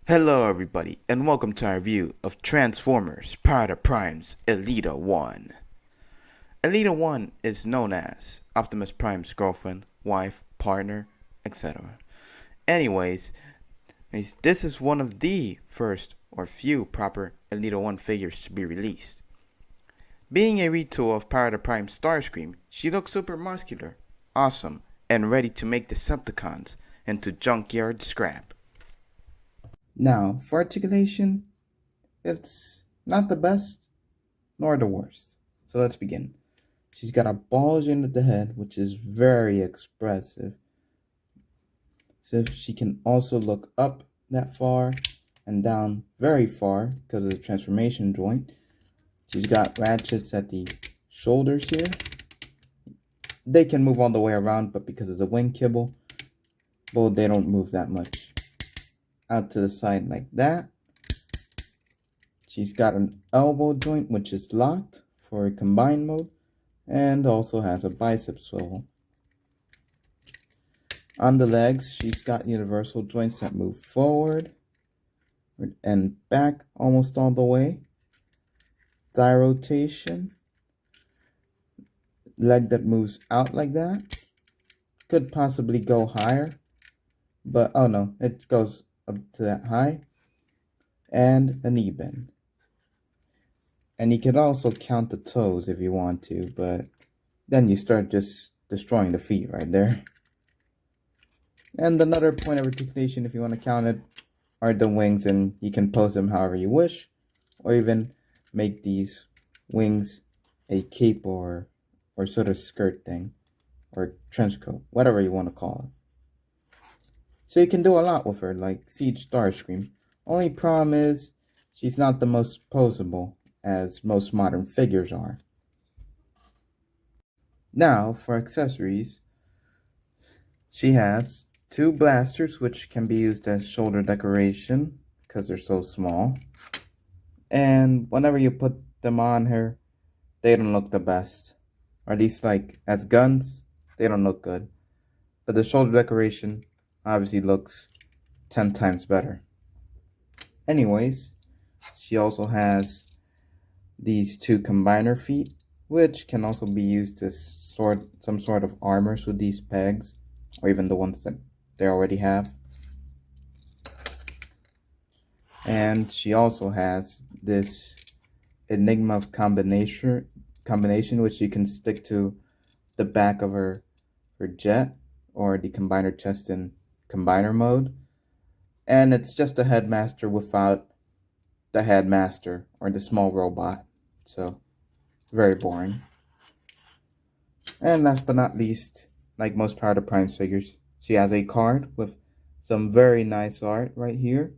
Hello everybody, and welcome to our review of Transformers Prime's Elita-1. Elita-1 is known as Optimus Prime's girlfriend, wife, partner, etc. Anyways, this is one of the first or few proper Elita-1 figures to be released. Being a retool of Prime's Starscream, she looks super muscular, awesome, and ready to make Decepticons into junkyard scrap. Now, for articulation, it's not the best nor the worst. So let's begin. She's got a bulge into the head, which is very expressive. So she can also look up that far and down very far because of the transformation joint. She's got ratchets at the shoulders here. They can move all the way around, but because of the wing kibble, well, they don't move that much. Out to the side like that. She's got an elbow joint which is locked for a combined mode and also has a bicep swivel. On the legs, she's got universal joints that move forward and back almost all the way. Thigh rotation. Leg that moves out like that. Could possibly go higher, but oh no, it goes up to that high. And a knee bend. And you can also count the toes if you want to, but then you start just destroying the feet right there. And another point of articulation, if you want to count it, are the wings, and you can pose them however you wish, or even make these wings a cape or sort of skirt thing, or trench coat, whatever you want to call it. So you can do a lot with her, like Siege Starscream. Only problem is, she's not the most posable, as most modern figures are. Now, for accessories, she has two blasters, which can be used as shoulder decoration, because they're so small. And whenever you put them on her, they don't look the best. Or at least, like, as guns, they don't look good. But the shoulder decoration obviously looks 10 times better. Anyways, she also has these two combiner feet, which can also be used as some sort of armors with these pegs, or even the ones that they already have. And she also has this Enigma of combination which you can stick to the back of her jet, or the combiner chest in combiner mode. And it's just a headmaster without the headmaster or the small robot. So, very boring. And last but not least, like most Prime's figures, she has a card with some very nice art right here.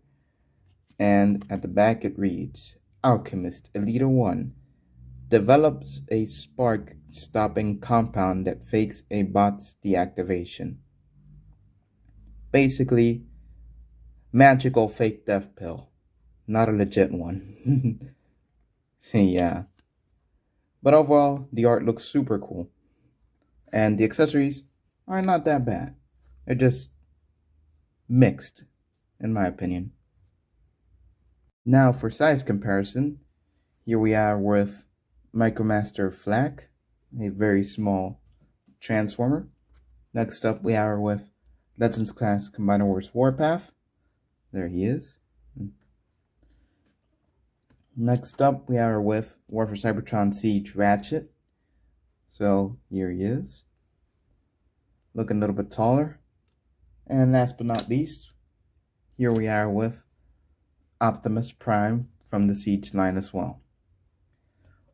And at the back it reads, Alchemist Elita-1 develops a spark-stopping compound that fakes a bot's deactivation. Basically, magical fake death pill. Not a legit one. Yeah. But overall, the art looks super cool. And the accessories are not that bad. They're just mixed, in my opinion. Now for size comparison, here we are with Micromaster Flak, a very small Transformer. Next up we are with Legends Class Combiner Wars Warpath. There he is. Next up we are with War for Cybertron Siege Ratchet. So here he is. Looking a little bit taller. And last but not least, here we are with Optimus Prime from the Siege line as well.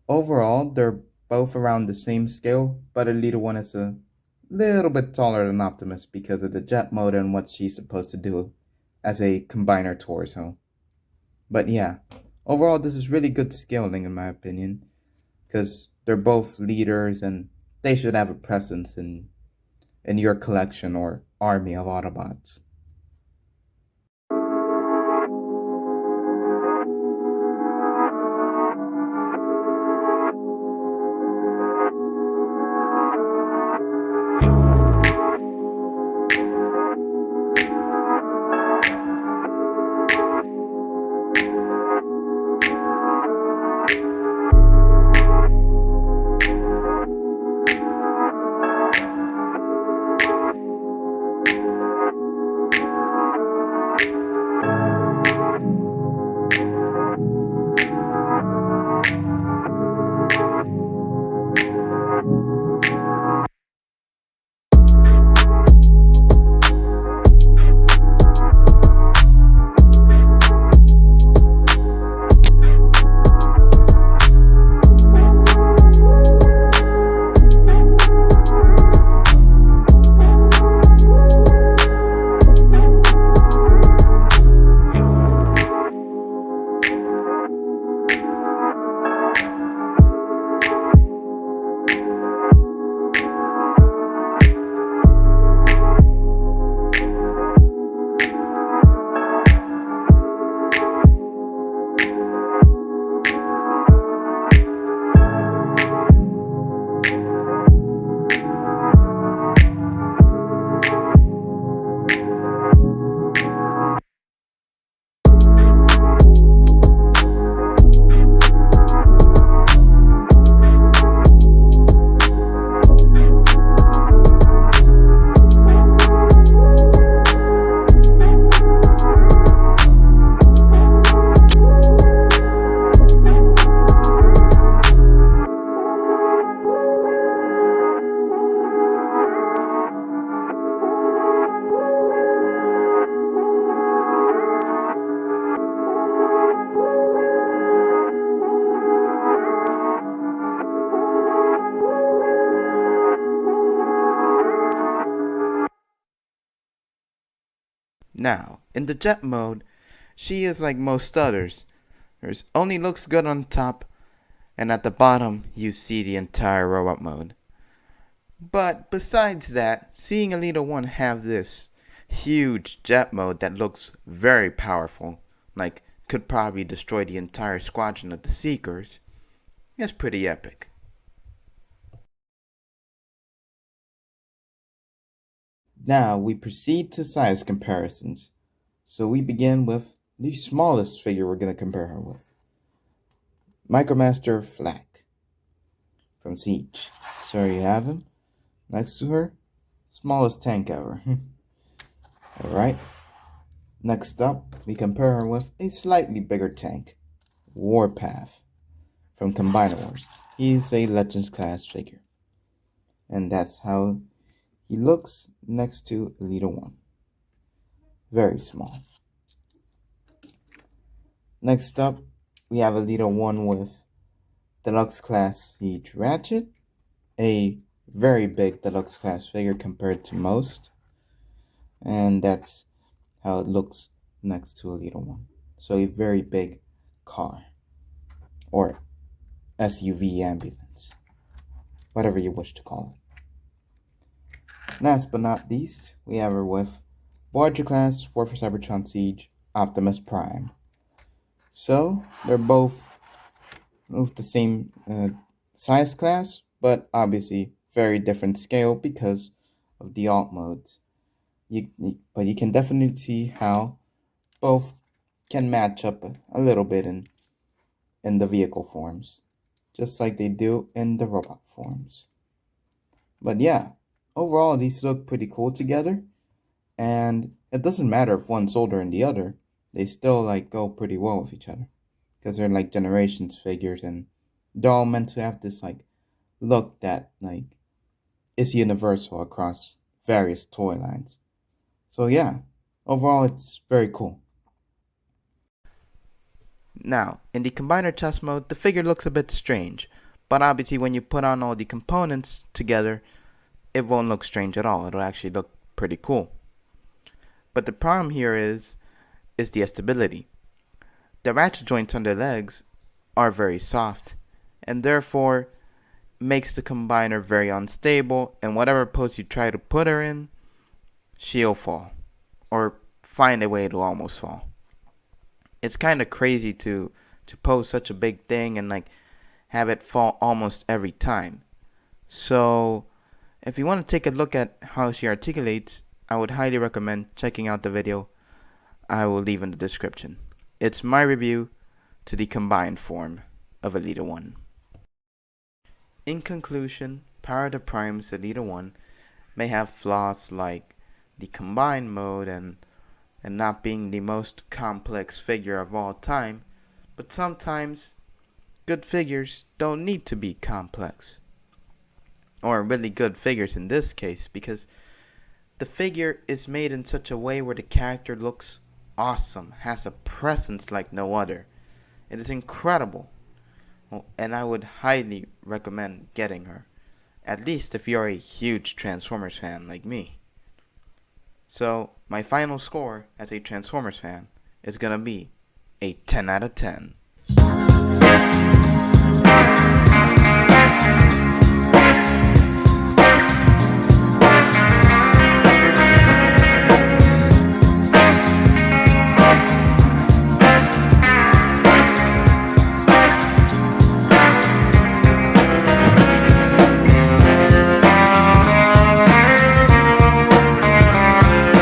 Overall, they're both around the same scale, but Elita-1 is a little bit taller than Optimus because of the jet mode and what she's supposed to do as a combiner torso. But yeah, overall this is really good scaling in my opinion, because they're both leaders and they should have a presence in your collection or army of Autobots. Now, in the jet mode, she is like most others. There's only looks good on top, and at the bottom you see the entire robot mode. But besides that, seeing Elita-1 have this huge jet mode that looks very powerful, like could probably destroy the entire squadron of the Seekers, is pretty epic. Now we proceed to size comparisons. So we begin with the smallest figure we're going to compare her with. Micromaster Flak from Siege. So you have him. Next to her, smallest tank ever. Alright. Next up, we compare her with a slightly bigger tank. Warpath from Combiner Wars. He's a Legends class figure. And that's how he looks next to Elita-1. Very small. Next up, we have Elita-1 with Deluxe Class Siege Ratchet, a very big Deluxe Class figure compared to most, and that's how it looks next to Elita-1. So a very big car, or SUV ambulance, whatever you wish to call it. Last but not least, we have her with Voyager Class War for Cybertron Siege Optimus Prime. So they're both of the same size class, but obviously very different scale because of the alt modes. But you can definitely see how both can match up a little bit in the vehicle forms, just like they do in the robot forms. But yeah, overall these look pretty cool together, and it doesn't matter if one's older than the other, they still like go pretty well with each other because they're like generations figures, and they're all meant to have this like look that like is universal across various toy lines. So yeah, overall it's very cool. Now, in the combiner chest mode, the figure looks a bit strange, but obviously when you put on all the components together, it won't look strange at all. It'll actually look pretty cool. But the problem here is the stability. The ratchet joints on their legs are very soft, and therefore makes the combiner very unstable, and whatever pose you try to put her in, she'll fall, or find a way to almost fall. It's kind of crazy to pose such a big thing and like have it fall almost every time. So if you want to take a look at how she articulates, I would highly recommend checking out the video I will leave in the description. It's my review to the combined form of Elita-1. In conclusion, Power the Prime's Elita-1 may have flaws like the combined mode and not being the most complex figure of all time, but sometimes good figures don't need to be complex. Or really good figures in this case, because the figure is made in such a way where the character looks awesome, has a presence like no other. It is incredible, and I would highly recommend getting her, at least if you're a huge Transformers fan like me. So my final score as a Transformers fan is gonna be a 10 out of 10.